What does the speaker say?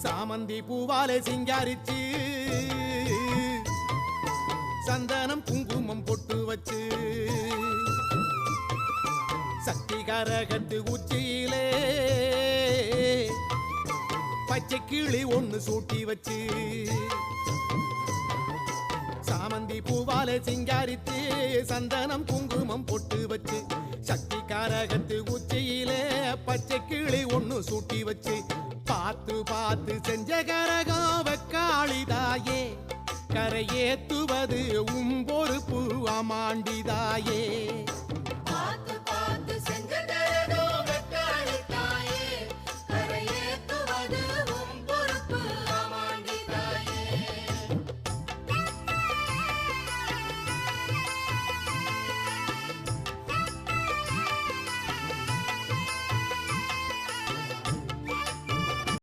சாமந்தி பூவாலே சிங்காரிச்சு சந்தனம் குங்குமம் பொட்டு வச்சு சக்தி கரகத்து உச்சியிலே பச்சை கிளி ஒண்ணு சூட்டி வச்சு சாமந்தி பூவாலே சிங்காரித்து சந்தனம் குங்குமம் பொட்டு வச்சு சக்தி கரகத்து உச்சியிலே பச்சை கிளி ஒண்ணு சூட்டி வச்சு பார்த்து பார்த்து செஞ்ச கரகம் வெக்காளிதாயே கரையேத்துவது பொறுப்பு அமாண்டிதாயே பார்த்து பார்த்து செஞ்ச கரகம்